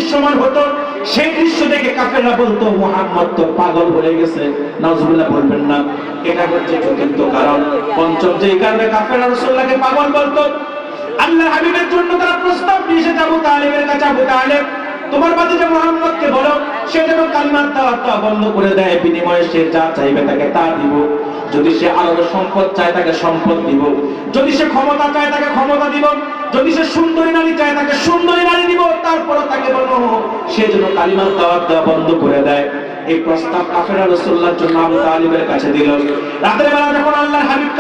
দৃশ্যমান হতো, সেই দৃশ্য দেখে কাফেররা বলতো মুহাম্মদ তো পাগল হয়ে গেছে। নাউজুবিল্লাহ বলবেন না, এটা হচ্ছে চতুর্থ কারণ। পঞ্চম যে কারণে কাফেররা রাসূলুল্লাহকে পাগল বলতো, আল্লাহর হাবিবের জন্য তারা প্রস্তাব নিয়ে এসেছে আবু তালেবের কাছে, আবু তালেব তোমার ভাতিজা মুহাম্মদকে বলো সে যেন কালিমার দাওয়াতটা বন্ধ করে দেয়, বিনিময়ে সে যা চাইবে তাকে তা দিব। যদি সে আরো সম্পদ চায় তাকে সম্পদ দিব, যদি সে ক্ষমতা চায় তাকে ক্ষমতা দিব, যদি সে সুন্দরী নারী চায় তাকে সুন্দরী নারী দিব। তারপরও তাকে বলো সে যেন কালিমার দাওয়াত দেওয়া বন্ধ করে দেয়। এই প্রস্তাব কাফেররা রাসূলুল্লাহর জন্য আবু তালেবের কাছে দিল। রাতের বেলা যখন আল্লাহর হাবিব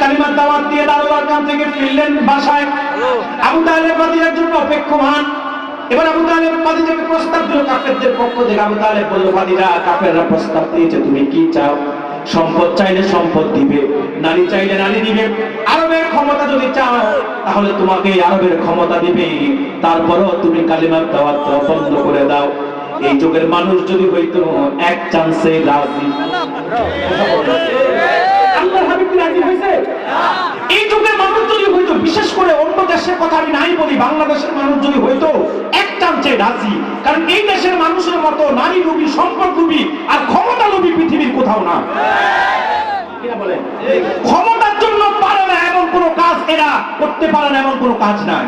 কালিমার দাওয়াত দিয়ে দারুল আরকাম থেকে ফিরলেন বাসায়, আবু তালেব ভাতিজার জন্য অপেক্ষমান। এবার আবু তালেব ভাতিজাকে প্রস্তাব দিল কাফেরদের পক্ষ থেকে। আবু তালেব বলল, ভাতিজা কাফেররা প্রস্তাব দিয়েছে, তুমি কি চাও? সম্পদ চাইলে সম্পদ দিবে, নারী চাইলে নারী দিবে, আরবের ক্ষমতা যদি চাও তাহলে তোমাকে আরবের ক্ষমতা দিবে, তারপরও তুমি কালিমার দাওয়াত বন্ধ করে দাও। এই যুগের মানুষ যদি হইতো এক চান্সে রাজি। আল্লাহর হাবিব কি রাজি হয়েছে? এই যুগের মানুষ যদি হইতো, বিশেষ করে অন্য দেশের কথা আমি নাই বলি, বাংলাদেশের মানুষ যদি হইতো এক চান্সে রাজি। কারণ এই দেশের মানুষের মতো নারী লোভী, সম্পদ লোভী আর ক্ষমতা লোভী পৃথিবীর কোথাও না। ক্ষমতার জন্য পারে না এমন কোন কাজ এরা করতে পারে না, এমন কোন কাজ নাই।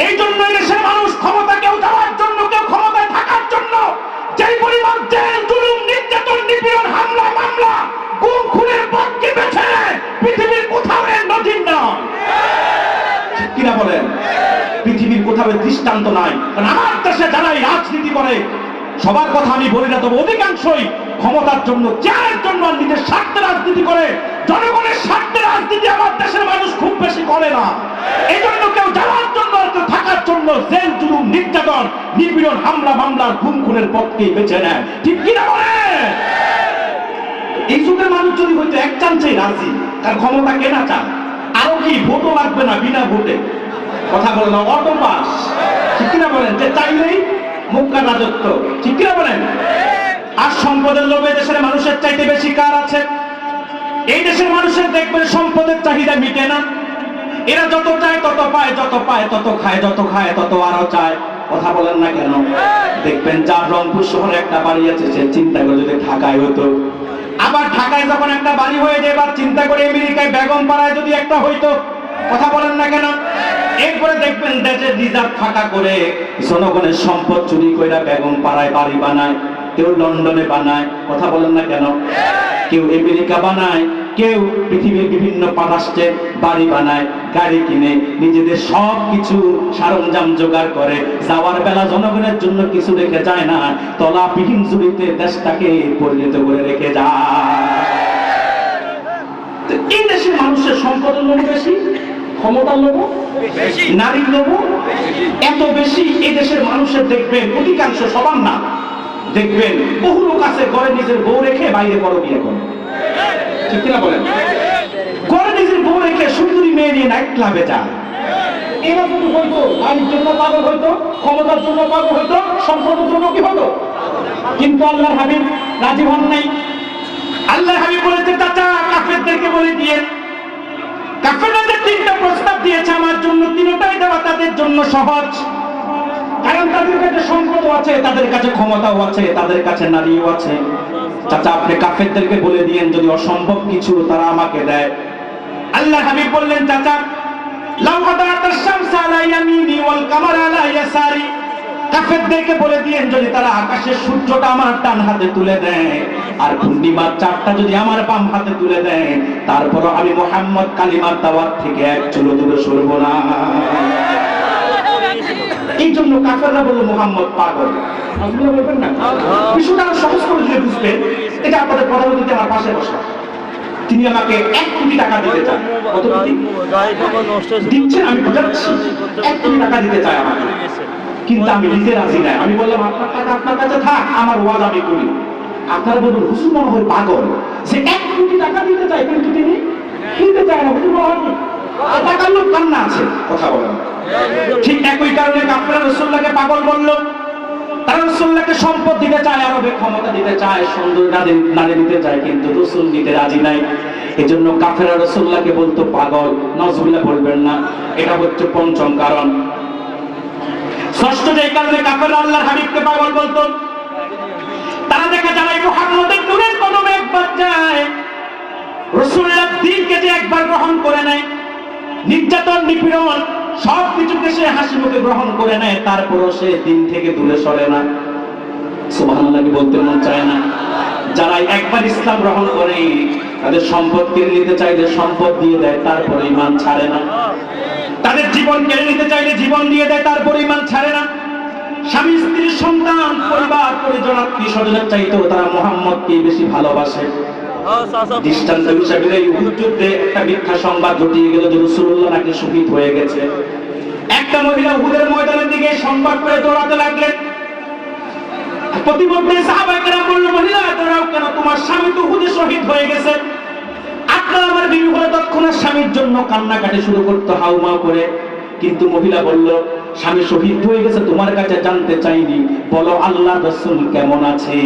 এই জন্য দেশের মানুষ ক্ষমতা কেউ যাওয়ার জন্য, কেউ ক্ষমতায় থাকার জন্য যেই পরিমাণ জেল, জুলুম, নির্যাতন, নিপীড়ন, হামলা, মামলা, গুম খুনের পথকে বেছে নেয়, পৃথিবীর কোথাও এর নজির নয়। ঠিক কিনা বলেন? পৃথিবীর কোথাও দৃষ্টান্ত নাই। কারণ আমার দেশে যারাই রাজনীতি করে, সবার কথা আমি বলি না, তবে অধিকাংশই ক্ষমতার জন্য, চেয়ারের জন্য, নিজের স্বার্থে রাজনীতি করে। জনগণের স্বার্থে রাজনীতি আমার দেশের মানুষ খুব বেশি করে না। এই জন্য কেউ যাওয়ার জন্য, কেউ থাকার জন্য জেল, জুলুম, নির্যাতন, নিপীড়ন, হামলা, মামলার, গুম খুনের পথকেই বেছে নেয়। ঠিক কিনা বলেন? এই যুগের মানুষ যদি হইতো এক চান্সেই রাজি, তার ক্ষমতা কেনা চান, আরো কি ভোটও লাগবে না, বিনা ভোটে কথা বলে না, অটো পাস। ঠিক কিনা বলেন? যে চাইলেই মুক্কা রাজত্ব। ঠিক কিনা বলেন? আর সম্পদের লোভে দেশের মানুষের চাইতে বেশি কার আছে? এই দেশের মানুষের দেখবেন সম্পদের চাহিদা মিটে না। এরা যত চায় তত পায়, যত পায় তত খায়, যত খায় তত আরো চায়। কথা বলেন না কেন? দেখবেন যার রংপুর শহরে একটা বাড়ি আছে, সে চিন্তা করে যদি ঢাকায় হতো। আবার ঢাকায় যখন একটা বাড়ি হয়ে যায়, এবার চিন্তা করে আমেরিকায় বেগম পাড়ায় যদি একটা হইতো। কথা বলেন না কেন? এরপরে দেখবেন দেশের রিজার্ভ ফাঁকা করে জনগণের সম্পদ চুরি করে বেগম পাড়ায় বাড়ি বানায়, কেউ লন্ডনে বানায়। কথা বলেন না কেন? কেউ আমেরিকা বানায়, কেউ পৃথিবীর বিভিন্ন রাষ্ট্রে বাড়ি বানায়, গাড়ি কিনে, নিজেদের সব কিছু সরঞ্জাম জোগাড় করে। যাওয়ার বেলা জনগণের জন্য কিছু রেখে যায় না, তলাবিহীন ঝুড়িতে দেশটাকে পরিণত করে রেখে যায়। এই দেশের মানুষের সম্পদের লোভ বেশি, ক্ষমতার লোভ বেশি, নারীর লোভ এত বেশি। এই দেশের মানুষের দেখবেন অধিকাংশ, সবার না, দেখবেন বহু লোক আছে ঘরে নিজের বউ রেখে বাইরে বড় বিয়ে করে। ঠিক কিনা বলেন? ঘরে নিজের বউ রেখে সুন্দরী মেয়ে নিয়ে নাইট ক্লাবে যায়। এরা যদি হইতো নারীর জন্য পাগল হইতো, ক্ষমতার জন্য পাগল হইতো, সম্পদের জন্য কি হতো? কিন্তু আল্লাহর হাবিব রাজি হন নাই। আল্লাহর হাবিব বলেছে, চাচা কাফেরদেরকে বলে দিয়ে, কাফেররা যে তিনটা প্রস্তাব দিয়েছে আমার জন্য, তিনটাই দেওয়া তাদের জন্য সহজ। কারণ তাদের কাছে সম্পদও আছে, তাদের কাছে ক্ষমতাও আছে, তাদের কাছে নারীও আছে। চাচা আপনি কাফেরদেরকে বলে দিয়েন যদি অসম্ভব কিছু তারা আমাকে দেয়। আল্লাহর হাবিব বললেন, চাচা লাউ আদাতাশ শামসা আলা ইয়ামিনি ওয়াল কামারা আলা ইয়াসারি, কাফেরদেরকে বলে দিয়েন যদি তারা আকাশের সূর্যটা আমার ডান হাতে তুলে দেয় আর পূর্ণিমার চাঁদটা যদি আমার বাম হাতে তুলে দেয়, তারপরও আমি মুহাম্মদ কালিমার দাওয়াত থেকে এক চুলো দূরে সরব না। এই জন্য কাফেররা বলল মুহাম্মদ পাগল। আপনারা বলবেন না বিষয়টা আরো সহজ করে দিলে বুঝবেন। এটা আপনাদের প্রধানমন্ত্রী আমার পাশে বসা, তিনি আমাকে 1 কোটি টাকা দিতে চান। কত কোটি দিচ্ছেন আমি বুঝাচ্ছি, 1 কোটি টাকা দিতে চায় আমাকে, কিন্তু আমি দিতে রাজি নাই। আমি বললাম আপনার টাকা আপনার কাছে থাক, আমার ওয়াজ আমি করি। আপনারা বলুন হুজুর মনে হয় পাগল, যে 1 কোটি টাকা দিতে চায় কিন্তু তিনি দিতে চায় না। হুজুর মনে হয় টাকার লোক কান্না আছে। কথা বলেন। ঠিক একই কারণে কাফেররা রাসূলুল্লাহকে পাগল বলল। তারা রাসূলুল্লাহকে সম্পদ দিতে চায়, আরবে ক্ষমতা দিতে চায়, সুন্দর নারী দিতে চায়, কিন্তু রাসূল দিতে রাজি নাই। এজন্য কাফেররা রাসূলুল্লাহকে বলতো পাগল। নাউজুবিল্লাহ বলবেন না। এটা হচ্ছে পঞ্চম কারণ। ষষ্ঠ যে কারণে কাফেররা আল্লাহর হাবিবকে পাগল বলতো, তারা দেখা যায় মুহাম্মদের নূরের কদমে একবার যায়, রাসূলুল্লাহর দ্বীনকে যে একবার গ্রহণ করে নেয়, নির্যাতন নিপীড়ন সব কিছুকে সে হাসি মুখে গ্রহণ করে নেয়, তারপরও সে দিন থেকে দূরে সরে না। সুবহানাল্লাহ বলতে মন চায় না? যারা একবার ইসলাম গ্রহণ করে তাদের সম্পদ কেড়ে নিতে চাইলে সম্পদ দিয়ে দেয়, তারপরে ঈমান ছাড়ে না। তাদের জীবন কেড়ে নিতে চাইলে জীবন দিয়ে দেয়, তারপরে ঈমান ছাড়ে না। স্বামী স্ত্রী সন্তান পরিবার পরিজন আত্মীয় স্বজনের চাইতেও তারা মুহাম্মদকে বেশি ভালোবাসে। দৃষ্টান্ত হিসেবে এই উহুদ যুদ্ধে একটা মিথ্যা সংবাদ ঘটিয়ে গেল যে রাসূলুল্লাহ নাকি শহীদ হয়ে গেছে। একটা মহিলা উহুদের ময়দানের দিকে সংবাদ পেয়ে দৌড়াতে লাগলেন। প্রতিমধ্যে সাহাবায়ে কেরাম বলল, মহিলা দৌড়াও কেন, তোমার স্বামী তো উহুদে শহীদ হয়ে গেছে। আপনার আমার বিবি হলে তৎক্ষণাৎ স্বামীর জন্য কান্নাকাটি শুরু করতে হাউমাউ করে, কিন্তু মহিলা বলল, স্বামী শহীদ হয়ে গেছে তোমার কাছে জানতে চাইনি, বলো আল্লাহর রাসূল কেমন আছে।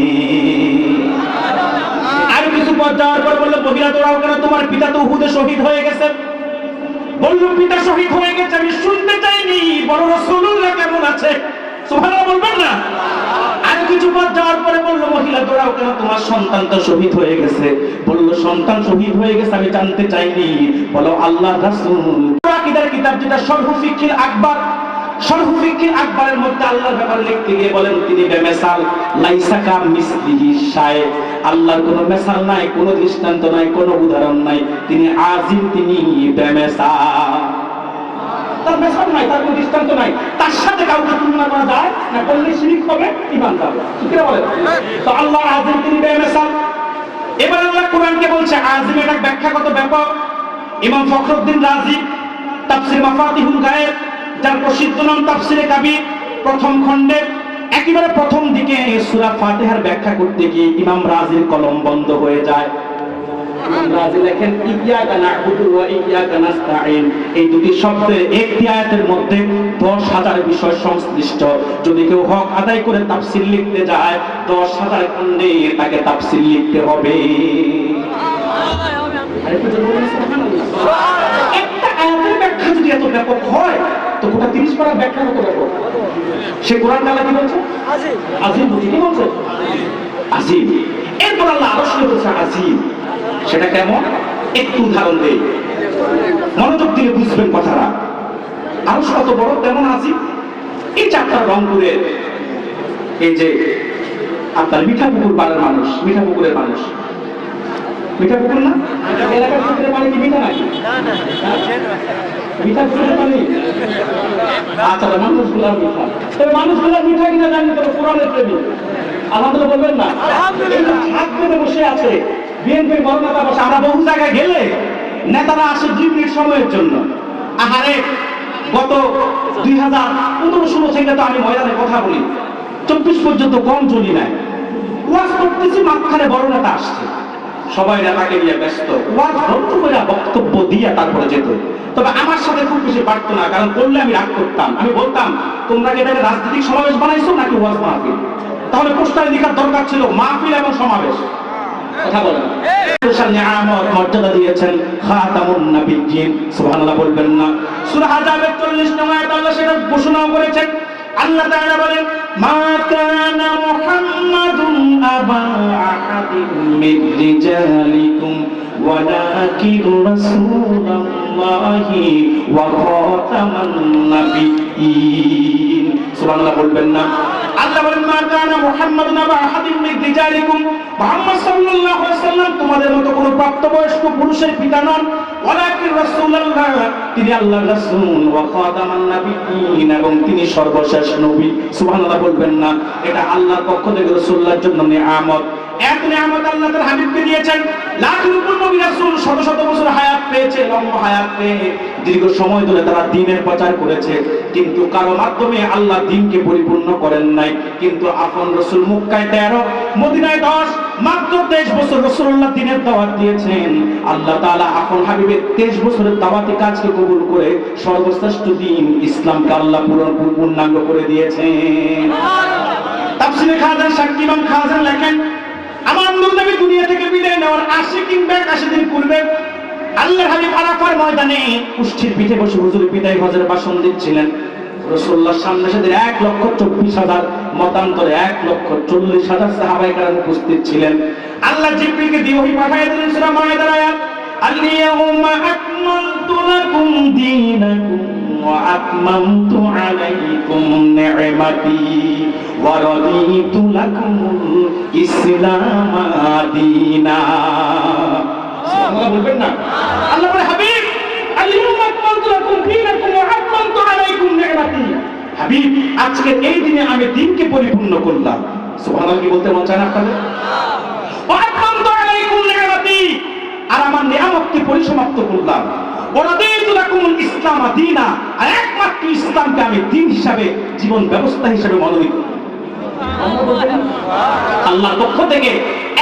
আর কিছু পথ যাওয়ার পর বলল, মহিলা দৌড়াও কেন, তোমার পিতা তো উহুদে শহীদ হয়ে গেছে। বলল, পিতা শহীদ হয়ে গেছে আমি শুনতে চাইনি, বলো রাসূলুল্লাহ কেমন আছে। সুবহানাল্লাহ বলবেন না? আর কিছু পথ যাওয়ার পরে বলল, মহিলা দৌড়াও কেন, তোমার সন্তান তো শহীদ হয়ে গেছে। বলল, সন্তান শহীদ হয়ে গেছে আমি জানতে চাইনি, বলো আল্লাহর রাসূল। আকীদার কিতাব যেটা শরহ ফিকহিল আকবার, শরহ ফিকহিল আকবরের মধ্যে আল্লাহর ব্যাপারে লিখতে গিয়ে বলেন তিনি বেমিসাল, লাইসা কামিসলিহি শাই। আল্লাহর কোনো মিসাল নাই, কোনো দৃষ্টান্ত নাই, কোনো উদাহরণ নাই, তিনি আজিম, তিনি বেমিসাল। তার মিসাল নাই, তার কোনো দৃষ্টান্ত নাই, তার সাথে কাউকে তুলনা করা যায় না, করলে শিরক হবে, ঈমান যাবে। ঠিক আছে বলেন? তো আল্লাহ আজিম, তিনি বেমিসাল। এবার আল্লাহ কোরআনকে বলছে আজিম, এটা ব্যাখ্যাগত ব্যাপক। ইমাম ফখরুদ্দিন রাজি তাফসীর মাফাতিহুল গায়েব, যার প্রসিদ্ধ নাম তাফসীরে কাবীর, প্রথম খণ্ডে একেবারে প্রথম দিকে সূরা ফাতিহার ব্যাখ্যা করতে গিয়ে ইমাম রাজির কলম বন্ধ হয়ে যায়। ইমাম রাজি লেখেন, ইয়্যাকা না'বুদু ওয়া ইয়্যাকা নাস্তাঈন, এই দুটি শব্দের একটি আয়াতের মধ্যে 10,000 বিষয় সংশ্লিষ্ট। যদি কেউ হক আদায় করে তাফসীর লিখতে যায়, 10,000 খণ্ডে তাকে তাফসীর লিখতে হবে। একটা আয়াতের ব্যাখ্যা যদি এত ব্যাপক হয়, তো গোটা 30 পারার ব্যাখ্যা কত ব্যাপক। সে কোরআন তাআলা কি বলছে? আজিম। আজিম কি বলছে? আজিম। এরপর আল্লাহ আরশ নিয়ে বলছে আজিম। সেটা কেমন? একটু উদাহরণ দেই, মনোযোগ দিয়ে বুঝবেন কথাটা। আরশ কত বড়, তেমন আজিম। এই চারটা রংপুরের, এই যে আপনার মিঠাপুকুর পাড়ার মানুষ, মিঠাপুকুরের মানুষ, মিঠা পুকুর না এলাকার পুকুরের পানি কি মিঠা নাকি? মিঠা পুকুরের পানি? আচ্ছা, মানুষগুলা মিঠা। তবে মানুষগুলা মিঠা কিনা জানি, তবে কোরআনের প্রেমী আলহামদুলিল্লাহ বলবেন না? হাত পেতে বসে আছে বিএনপির বড় নেতা বসে। আমরা বহু জায়গায় গেলে নেতারা আসে 2 মিনিট সময়ের জন্য। আহারে, গত 2015-16 থেকে তো আমি ময়দানে কথা বলি, 24 পর্যন্ত কম চলি নাই। ওয়াজ করতেছি, মাঝখানে বড় নেতা আসছে, সবাই নেতাকে নিয়ে ব্যস্ত, ওয়াজ বন্ধ করে বক্তব্য দিয়ে তারপরে যেত। তবে আমার সাথে খুব বেশি পারতো না, কারণ করলে আমি রাগ করতাম। আমি বলতাম, তোমরা কি এটাকে রাজনৈতিক সমাবেশ বানাইছো নাকি ওয়াজ মাহফিল? তাহলে পোস্টারে লেখার দরকার ছিল মাহফিল এবং সমাবেশ। কথা বলেন। নিয়ামত মর্যাদা দিয়েছেন খাতামুন নবিয়্যিন, সুবহানাল্লাহ বলবেন না? সূরা আহজাবের 40 নং আয়াতে আল্লাহ সেটা ঘোষণা করেছেন। আল্লাহ তাআলা বলেন, মা কানা মুহাম্মাদুন আবা আহাদিন মির রিজালিকুম ওয়ালাকিন রাসূলুল্লাহি ওয়া খাতামান নাবিয়্যিন। সুবহানাল্লাহ বলবেন না? আল্লাহ বলেন, মা কানা মুহাম্মাদুন আবা আহাদিন মির রিজালিকুম, মুহাম্মদ সাল্লাল্লাহু আলাইহি ওয়াসাল্লাম তোমাদের মতো কোনো প্রাপ্তবয়স্ক পুরুষের পিতা নন, ওয়ালাকিন রাসূলুল্লাহ, তিনি আল্লাহর রাসূল, ওয়া খাতামান নাবিয়্যিন, এবং তিনি সর্বশেষ নবী। সুবহানাল্লাহ বলবেন না? এটা আল্লাহর পক্ষ থেকে রাসূলুল্লাহর জন্য নিয়ামত। এক নিয়ামত আল্লাহ তার হাবিবকে দিয়েছেন। লাখের উপর নবী রাসূল শত শত বছর হায়াত পেয়েছে, লম্বা হায়াত পেয়ে দীর্ঘ সময় ধরে তারা দ্বীনের প্রচার করেছে, কিন্তু কারো মাধ্যমে আল্লাহ দ্বীনকে পরিপূর্ণ করেন নাই। কিন্তু আপন রাসূল মক্কায় 13, মদিনায় 10, মাত্র 23 বছর রাসূলুল্লাহ দ্বীনের দাওয়াত দিয়েছেন। আল্লাহ তাআলা আপন হাবিবের 23 বছরের দাওয়াতি কাজকে কবুল করে সর্বশ্রেষ্ঠ দ্বীন ইসলামকে আল্লাহ পূর্ণাঙ্গ করে দিয়েছেন। তাফসীরে খাজান শাকিব ইমাম খাজান লেখেন, আমার নবী দুনিয়া থেকে বিদায় নেওয়ার 80 কিংবা 81 দিন পূর্বে আল্লাহর হাবিব আরাফার ময়দানে কুষ্ঠির পিঠে বসে হুজুর বিদায় হজের ভাষণ দিচ্ছিলেন। রাসূলুল্লাহর সামনে সেদিন 1,24,000 মতান্তরে 1,40,000 সাহাবায়ে কেরাম উপস্থিত ছিলেন। আল্লাহ জিবরিলকে দিয়ে ওহী পাঠিয়ে দিলেন সূরা মায়েদার আয়াত, আল-ইয়াউমা আকমালতু লাকুম দীনাকুম ওয়া আতমামতু আলাইকুম নি'মাতি ওয়া রাদিতু লাকুমুল ইসলামা দীনা। সুবহানাল্লাহ বলবেন না? আল্লাহ বলে, হাবিব আল-ইয়াউমা আকমালতু লাকুম দীনাকুম ওয়া আতমামতু আলাইকুম নি'মাতি, হাবিব আজকে এই দিনে আমি দ্বীনকে পরিপূর্ণ করলাম। সুবহানাল্লাহ কি বলতে মন চায় না আপনাদের? ওয়া আতমামতু আলাইকুম নি'মাতি, আর আমার নিয়ামতকে পরিসমাপ্ত করলাম। ওয়া রাদিতু লাকুমুল ইসলামা দীনা, আর একমাত্র ইসলামকে আমি দ্বীন হিসাবে, জীবন ব্যবস্থা হিসাবে মনোনীত। আল্লাহর পক্ষ থেকে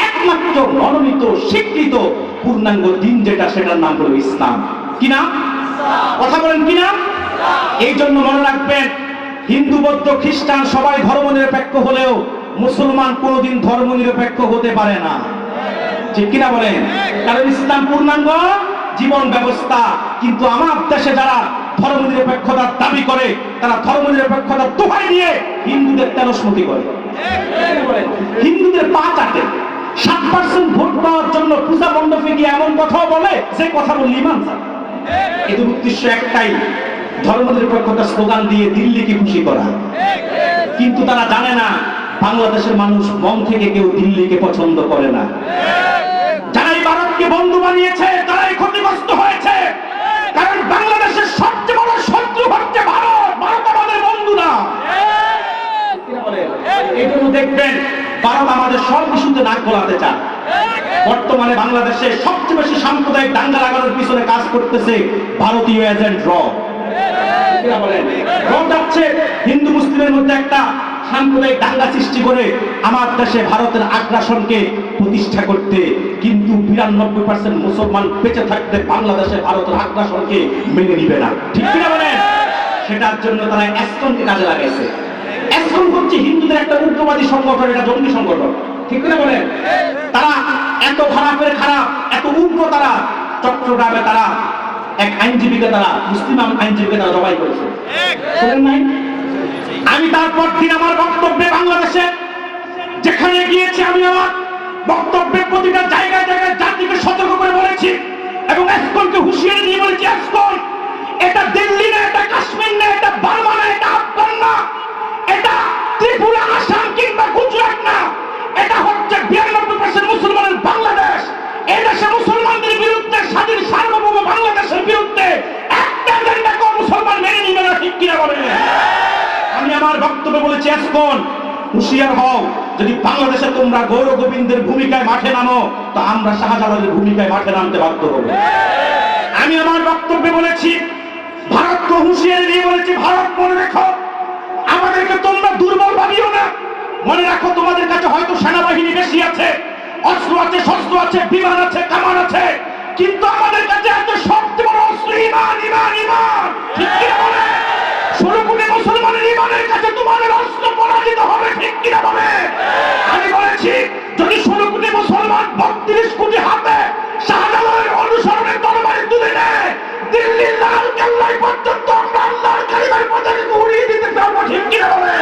একমাত্র মনোনীত স্বীকৃত পূর্ণাঙ্গ দ্বীন যেটা, সেটার নাম হলো ইসলাম। কি নাম? কথা বলেন, কি নাম? এই জন্য মনে রাখবেন, হিন্দু বৌদ্ধ খ্রিস্টান সবাই ধর্মনিরপেক্ষ হলেও মুসলমান কোনোদিন ধর্মনিরপেক্ষ হতে পারে না। ঠিক কিনা বলেন? কারণ ইসলাম পূর্ণাঙ্গ জীবন ব্যবস্থা। কিন্তু আমার দেশে যারা ধর্মনিরপেক্ষতার দাবি করে, তারা ধর্মনিরপেক্ষতার দোহাই দিয়ে হিন্দুদের তেলসমতি করে, হিন্দুদের পা চাটে। 7% ভোট পাওয়ার জন্য পূজা মণ্ডপে গিয়ে এমন কথাও বলে যে কথা বললে ইমান যায়। এদের উদ্দেশ্য একটাই, ধর্মনিরপেক্ষতার স্লোগান দিয়ে দিল্লিকে খুশি করা। কিন্তু তারা জানে না, বাংলাদেশের মানুষ মন থেকে কেউ দিল্লিকে পছন্দ করে না। যারাই ভারতকে বন্ধু বানিয়েছে তারাই ক্ষতিগ্রস্ত হয়েছে। কারণ বাংলাদেশের সবচেয়ে বড় শত্রু হচ্ছে ভারত। ভারত আমাদের বন্ধু না। এই জন্য দেখবেন ভারত আমাদের সব ইস্যুতে নাক গলাতে চায়। বর্তমানে বাংলাদেশে সবচেয়ে বেশি সাম্প্রদায়িক দাঙ্গা লাগানোর পিছনে কাজ করতেছে ভারতীয় এজেন্ট র। যাচ্ছে হিন্দু মুসলিমের মধ্যে একটা সাম্প্রদায়িক দাঙ্গা সৃষ্টি করে আমার দেশে ভারতের আগ্রাসনকে প্রতিষ্ঠা করতে। কিন্তু 92% মুসলমান বেঁচে থাকতে বাংলাদেশে ভারতের আগ্রাসনকে মেনে নিবে না। ঠিক কিনা বলেন? সেটার জন্য তারা এসকনকে কাজে লাগাইছে। এসকন হচ্ছে হিন্দুদের একটা উগ্রবাদী সংগঠন, এটা জঙ্গি সংগঠন। ঠিক কিনা বলেন? তারা এত খারাপের খারাপ, এত উগ্র। তারা চট্টগ্রামে তারা এক আইনজীবীকে, তারা মুসলিম আইনজীবীকে তারা জবাই করেছে। আমি তারপর দিন আমার বক্তব্যে বাংলাদেশে যেখানে গিয়েছি, আমি আমার বক্তব্যের প্রতিটা জায়গায় জায়গায় জাতিকে সতর্ক করে বলেছি এবং এসকনকে হুঁশিয়ারি দিয়ে বলেছি, এসকন এটা দিল্লি না, এটা কাশ্মীর না, এটা বার্মা না, এটা আফগান না, এটা ত্রিপুরা, আসাম কিংবা গুজরাট না, এটা হচ্ছে 92% মুসলমানের বাংলাদেশ। এই দেশে মুসলমানদের বিরুদ্ধে, স্বাধীন সার্বভৌম বাংলাদেশের বিরুদ্ধে একটা এজেন্ডাকে মুসলমান মেনে নিবে না। ঠিক কিনা বলেন? আমি আমার বক্তব্যে বলেছি, এসকন হুঁশিয়ার হও, যদি বাংলাদেশে তোমরা গৌর গোবিন্দের ভূমিকায় মাঠে নামো, তো আমরা শাহজালালের ভূমিকায় মাঠে নামতে বাধ্য হব। আমি আমার বক্তব্যে বলেছি, ভারতকে হুঁশিয়ারি দিয়ে বলেছি, ভারত মনে রেখো, আমাদেরকে তোমরা দুর্বল ভাবিও না। মনে রাখো, তোমাদের কাছে হয়তো সেনাবাহিনী বেশি আছে, অস্ত্র আছে, শস্ত্র আছে, বিমান আছে, কামান আছে, কিন্তু আমাদের কাছে এত সবচেয়ে বড় অস্ত্র ঈমান, ঈমান, ঈমান। ঠিক কিনা বলে? 16 কোটি মুসলমানের ঈমানের কাছে তোমাদের অস্ত্র পরাজিত হবে। ঠিক কিনা বলে? আমি বলেছি, যদি 16 কোটি মুসলমান 32 কোটি হাতে শাহজালালের অনুসরণে তরবারি তুলে নেয়, দিল্লির লাল কেল্লায় পর্যন্ত আমরা আল্লাহর কালিমার পতাকা উড়িয়ে দিতে পারবো। ঠিক কিনা বলে?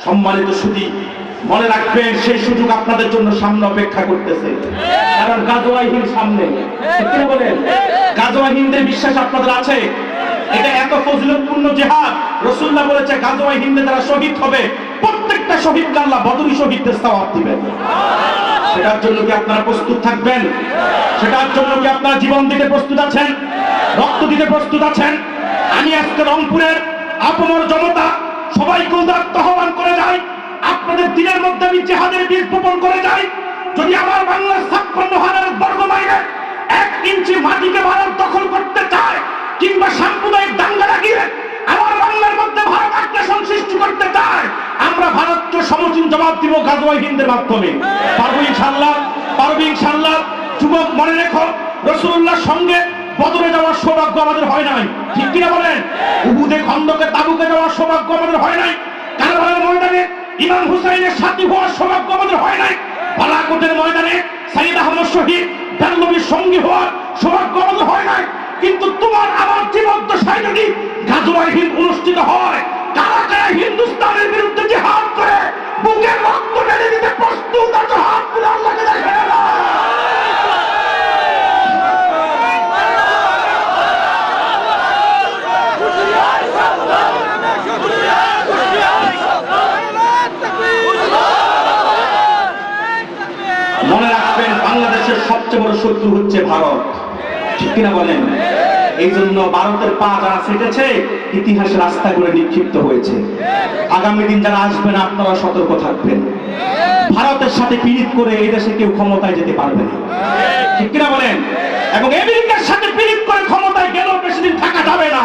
সম্মানিত সুধী, মনে রাখবেন, সেই সুযোগ আপনাদের জন্য সামনে অপেক্ষা করতেছে। কারণ গাজওয়াই হিন্দ সামনে। ঠিক কিনা বলেন? গাজওয়াই হিন্দের বিশ্বাস আপনাদের আছে? এটা এত ফজিলতপূর্ণ জিহাদ। রাসূলুল্লাহ বলেছে, গাজওয়াই হিন্দে যারা শহীদ হবে, প্রত্যেকটা শহীদকে আল্লাহ বদরি শহীদদের সওয়াব দিবেন। সেটার জন্য কি আপনারা প্রস্তুত থাকবেন? সেটার জন্য কি আপনারা জীবন দিতে প্রস্তুত আছেন? রক্ত দিতে প্রস্তুত আছেন? আমি আজকে রংপুরের আপমর জনতা সবাইকে উদাত্ত আহ্বান করে যাই, আপনাদের দিনের মধ্যে আমি জিহাদের বীজ বপন করে যাই। যদি আমার বাংলার 56,000 বর্গ মাইলের 1 ইঞ্চি মাটিকে ভারত দখল করতে চায়, কিংবা সাম্প্রদায়িক দাঙ্গা লাগিয়ে আমার বাংলার মধ্যে ভারত আগ্রাসন সৃষ্টি করতে চায়, আমরা ভারতকে সমুচীন জবাব দিব গাজওয়াই হিন্দের মাধ্যমে। পারবো ইনশাআল্লাহ, পারবো ইনশাআল্লাহ। যুবক, মনে রেখো, রাসূলুল্লাহর সঙ্গে বদরে যাওয়ার সৌভাগ্য আমাদের হয় নাই। ঠিক কিনা বলেন? উহুদে, খন্দকে, তাবুকে যাওয়ার সৌভাগ্য আমাদের হয় নাই। কারবালার ময়দানে ইমাম হুসাইনের সাথী হওয়ার সৌভাগ্য আমাদের হয় নাই। বালাকোটের ময়দানে সাইয়্যিদ আহমদ শহীদ বেল্লবীর সঙ্গী হওয়ার সৌভাগ্য আমাদের হয় নাই। কিন্তু তোমার আমার জীবদ্দশায় যদি গাজওয়ায়ে হিন্দ অনুষ্ঠিত হয়, কারা কারা হিন্দুস্তানের বিরুদ্ধে জিহাদ করে বুকের রক্ত ঢেলে দিতে প্রস্তুত আছে, হাত তুলে আল্লাহকে দেখায় না। মনে রাখবেন, বাংলাদেশের সবচেয়ে বড় শত্রু হচ্ছে ভারত, ঠিক কিনা বলেন? এই জন্য ভারতের পা যারা ছেটেছে ইতিহাসে রাস্তা করে নিক্ষিপ্ত হয়েছে। আগামী দিন যারা আসবেন আপনারা সতর্ক থাকবেন। ভারতের সাথে পীড়িত করে এই দেশে কেউ ক্ষমতায় যেতে পারবে না, ঠিক কিনা বলেন? এবং আমেরিকার সাথে পীড়িত করে ক্ষমতায় গেলেও বেশি দিন থাকা যাবে না।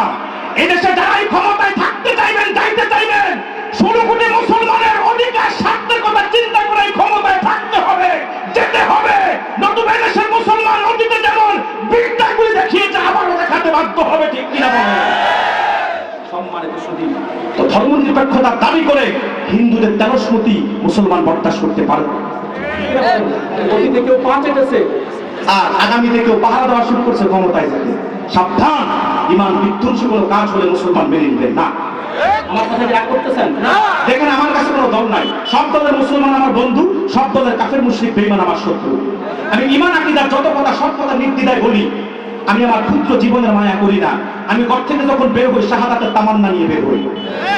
এই দেশে যারাই ক্ষমতায় থাকতে চাইবেন, যাইতে চাইবেন, 16 কোটি মুসলমানের অধিকার স্বার্থের কথা চিন্তা করে ক্ষমতায় থাকতে হবে, যেতে হবে। নতুবা দেশের মুসলমান অতীতে যেমন বিদ্যাগুলি দেখিয়েছে আবারও দেখাতে বাধ্য হবে, ঠিক কিনা বলেন? সম্মানিত সুধী, তো ধর্মনিরপেক্ষতার দাবি করে হিন্দুদের তেরস্মতি মুসলমান বরদাস্ত করতে পারে অতীতে কেউ পা চেটেছে আর আগামীতে কেউ পাহারা দেওয়া শুরু করছে ক্ষমতায় যেতে। সাবধান, ইমান বিধ্বংসী কোনো কাজ হলে মুসলমান মেনে নেবেন না। আমার কথা কি রাগ করতেছেন? দেখেন, আমার কাছে কোনো দল নাই, সব দলের মুসলমান আমার বন্ধু, সব দলের কাফের মুশরিক বেঈমান আমার শত্রু। আমি ইমান আকীদার যত কথা সব কথা নির্দ্বিধায় বলি। আমি আমার ক্ষুদ্র জীবনের মায়া করি না। আমি ঘর থেকে যখন বের হই শাহাদাতের তামান্না নিয়ে বের হই।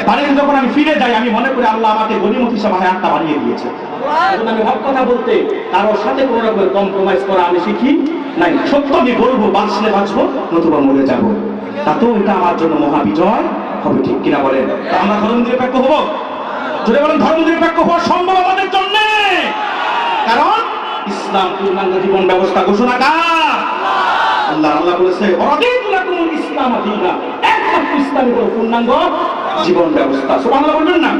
বাড়িতে যখন আমি ফিরে যাই আমি মনে করি আল্লাহ আমাকে গনিমত হিসেবে হায়াতটা বানিয়ে দিয়েছে। আমি হক কথা বলতে কারোর সাথে কোনো রকমের কম্প্রোমাইজ করা আমি শিখি নাই। সত্য আমি বলবো, বাঁচলে বাঁচবো, নতুবা মরে যাবো, তাতেও এটা আমার জন্য মহা বিজয় হবে, ঠিক কিনা বলেন? আমরা ধর্মনিরপেক্ষ হবো, যদি বলেন ধর্মনিরপেক্ষ হওয়া সম্ভব আমাদের জন্য, কারণ ইসলাম পূর্ণাঙ্গ জীবন ব্যবস্থা ঘোষণা কার? আল্লাহ। আল্লাহ বলেছে ওয়ারাদিতু লাকুমুল ইসলাম দীনা, একমাত্র ইসলামই হলো পূর্ণাঙ্গ জীবন ব্যবস্থা। সুবহানাল্লাহ বলবেন না?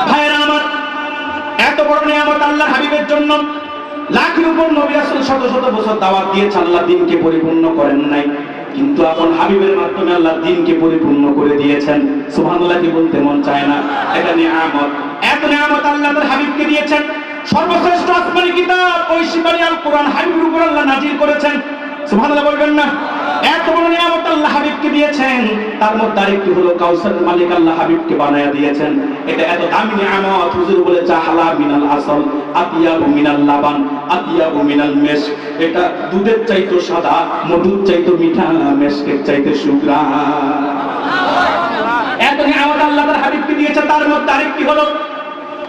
ভাইরা আমার, এত বড় নিয়ামত আল্লাহর হাবিবের জন্য লাখের উপর নবী রাসূল শত শত বছর দাওয়াত দিয়েছেন, আল্লাহ দ্বীনকে পরিপূর্ণ করেন নাই, কিন্তু এখন হাবিবের মাধ্যমে আল্লাহ দ্বীনকে পরিপূর্ণ করে দিয়েছেন। সুবহানাল্লাহ কি বলতে মন চায় না? এটা নিয়ামত, এত নিয়ামত আল্লাহ তার হাবিবকে দিয়েছেন। সর্বশ্রেষ্ঠ আসমানি কিতাব ঐশীবাড়ি আল কোরআন হাবিবের উপর আল্লাহ নাজিল করেছেন। সুবহানাল্লাহ বলবেন না? এত বড় নিয়ামত আল্লাহ হাবিবকে দিয়েছেন, তার মধ্যে আরেকটি হলো কাউসারের মালিক আল্লাহ হাবিবকে বানায়া দিয়েছেন। এটা এত দামি নিয়ামত, হুজুর বলে জাহালা মিনাল আসল আতিয়াবু মিনাল লাবান আতিয়াবু মিনাল মিশক। এটা দুধের চাইতে সাদা, মধুর চাইতে মিঠা, মিশকের চাইতে সুগ্রাণ। এত নিয়ামত আল্লাহ তার হাবিবকে দিয়েছেন। তার মধ্যে আরেকটি হলো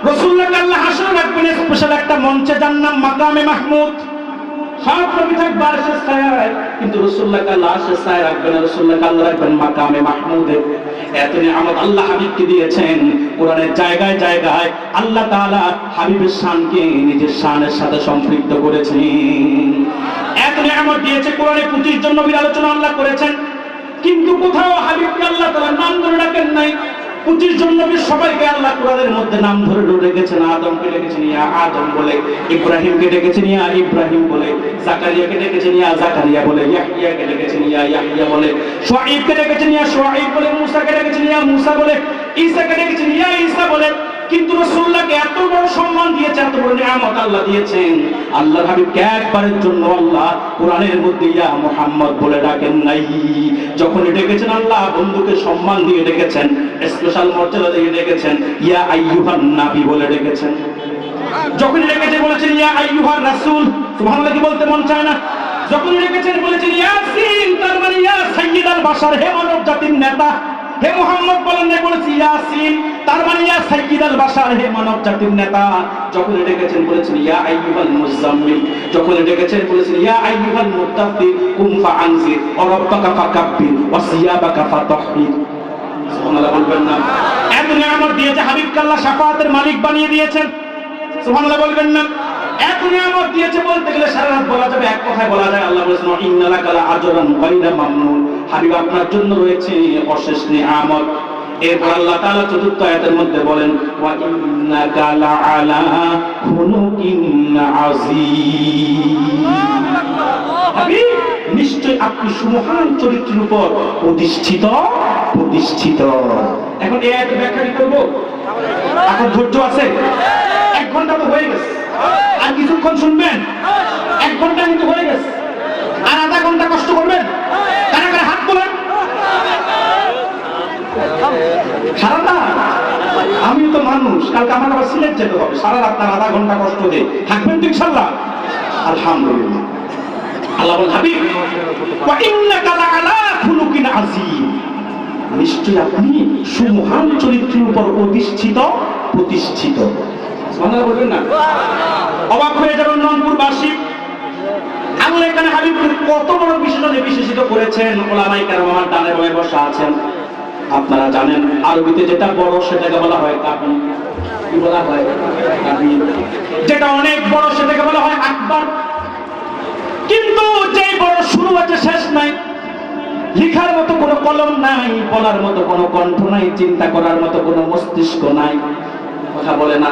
রাসূলুল্লাহকে আল্লাহ হাসর রাখবেন স্পেশাল একটা মঞ্চে, যার নাম মাকামে মাহমুদ। সব নবী থাকবে আরশের ছায়ায়, কিন্তু রাসূলুল্লাহকে আল্লাহ আরশের ছায়ায় রাখবেন না, রাসূলুল্লাহকে আল্লাহ রাখবেন মাকামে মাহমুদে। এত নিয়ামত আল্লাহ হাবিবকে দিয়েছেন। কোরআনের জায়গায় জায়গায় আল্লাহ তাআলা হাবিবের শানকে নিজের শানের সাথে সম্পৃক্ত করেছেন। এত নিয়ামত দিয়েছে। কোরআনে 25 জন নবীর আলোচনা আল্লাহ করেছেন, কিন্তু কোথাও হাবিবকে আল্লাহ তাআলা নাম ধরে ডাকেন নাই। 25 জন নবীর সবাইকে আল্লাহ কোরআনের মধ্যে নাম ধরে ডেকেছেন। আদমকে ডেকেছেন ইয়া আদম বলে, ইব্রাহিমকে ডেকেছেন ইয়া ইব্রাহিম বলে, জাকারিয়াকে ডেকেছেন ইয়া জাকারিয়া বলে, ইয়াহইয়াকে ডেকেছেন ইয়া ইয়াহইয়া বলে, শুআইবকে ডেকেছেন ইয়া শুআইব বলে, মুসাকে ডেকেছেন ইয়া মুসা বলে, ঈসাকে ডেকেছেন ইয়া ঈসা বলে। কিন্তু রাসূলুল্লাহকে এত বড় সম্মান দিয়েছেন, এত বড় নিয়ামত আল্লাহ দিয়েছেন, আল্লাহর হাবিবকে একবারের জন্য আল্লাহ কোরআনের মধ্যে ইয়া মুহাম্মদ বলে ডাকেন নাই। যখন ডেকেছেন আল্লাহ বন্ধুকে সম্মান দিয়ে ডেকেছেন, স্পেশাল মর্যাদা দিয়ে ডেকেছেন, ইয়া আইয়ুহান নবী বলে ডেকেছেন। যখন ডেকেছেন বলেছেন ইয়া আইয়ুহার রাসূল। সুবহানাল্লাহ কি বলতে মন চায় না? যখন ডেকেছেন বলেছেন ইয়াসিন, তার মানে ইয়া সাইয়্যিদাল বাশার, হে মানব জাতির নেতা। হে মুহাম্মদ বলেন না, বলেছি ইয়াসিন, তার মানে ইয়া সাইয়্যিদাল বাশার, হে মানব জাতির নেতা। যখন ডেকেছেন বলেছেন ইয়া আইয়ুহাল মুযাম্মিল, যখন ডেকেছেন বলেছেন ইয়া আইয়ুহাল মুদাথ্থির কুম ফাআনজির ওয়া রাব্বাকা ফাকাব্বির ওয়া সিয়াবাকা ফাতাহহির। সুবহানাল্লাহ বলবেন না? এত নিয়ামত দিয়েছে, হাবিবকে আল্লাহ শাফাআতের মালিক বানিয়ে দিয়েছেন। সুবহানাল্লাহ বলবেন না? এত নিয়ামত দিয়েছে, বলতে গেলে সারা রাত বলা যাবে, এক কথায় বলা যায়। আল্লাহ বলেছেন ইন্না লাকা আজরান গায়রা মামনুন, হাবিব আপনার জন্য রয়েছে অশেষ নিয়ামত। এরপর আল্লাহ তাআলা চতুর্থ আয়াতের মধ্যে বলেন ওয়া ইন্নাকা লাআলা খুলুকিন আযীম। হাবিব নিশ্চয় আপনি সুমহান চরিত্রের উপর প্রতিষ্ঠিত। এখন এই আয়াত ব্যাখ্যা করব, এখন ধৈর্য আছে? 1 ঘন্টা তো হয়ে গেছে, আর কিছুক্ষণ শুনবেন? 1 ঘন্টা কিন্তু হয়ে গেছে, আর আধা ঘন্টা কষ্ট করবেন। কারা কারা হাত তোলেন? সারা রাত? আমিও তো মানুষ, কালকে আমার আবার সিলেট যেতে হবে, সারা রাত তার আধা ঘন্টা কষ্ট দিয়ে থাকবেন তো ইনশাআল্লাহ? আলহামদুলিল্লাহ। আল্লাহ বলেন, হাবিব ওয়া ইন্নাকা লাআলা খুলুকিন আযীম, নিশ্চয়ই আপনি সুমহান চরিত্রের উপর অধিষ্ঠিত প্রতিষ্ঠিত। সুবহানাল্লাহ বলবেন না? অবাক হয়ে যাবেন রংপুরবাসী। আল্লাহ এখানে হাবিবকে কত বড় বিশেষণে বিশেষিত করেছেন। ওলামায়ে কেরাম আমার ডানে বামে বসা আছেন, আপনারা জানেন আরবিতে যেটা বড় সেটাকে বলা হয় কাবি। কি বলা হয়? কাবি। যেটা অনেক বড় সেটাকে বলা হয় আকবার। কিন্তু যেই বড় শুরু আছে শেষ নাই, লিখার মতো কোনো কলম নাই, বলার মতো কোনো কণ্ঠ নাই, চিন্তা করার মতো কোনো মস্তিষ্ক নাই, কথা বলে না।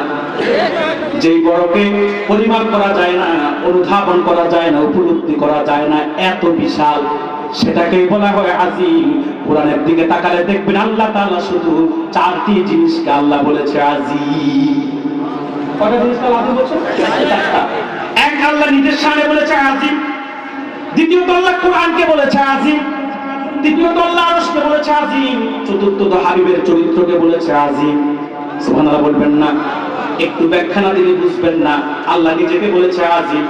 যেই বড়কে পরিমাপ করা যায় না, অনুধাবন করা যায় না, উপলব্ধি করা যায় না, এত বিশাল, সেটাকেই বলা হয় আজিম। কোরআনের দিকে তাকালে দেখবেন আল্লাহ তাআলা শুধু 4টি জিনিসকে আল্লাহ বলেছে আজিম। কয়টা জিনিসকে আল্লাহ বলেছে? 4টা। এক, আল্লাহ নিজের শানে বলেছে আজিম। দ্বিতীয়ত আল্লাহ কোরআনকে বলেছে আজিম। তৃতীয়ত আল্লাহ আরশকে বলেছে আজিম। চতুর্থত হাবিবের চরিত্রকে বলেছে আজিম। সুবহানাল্লাহ বলবেন না? একটু ব্যাখ্যা না দিলে বুঝবেন না। আল্লাহ নিজেকে বলেছে আজিম।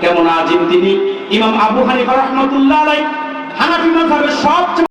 কেমন আজিম তিনি? ইমাম আবু হানিফা রাহমাতুল্লাহ আলাইহি হানাফি মাযহাবের সবচেয়ে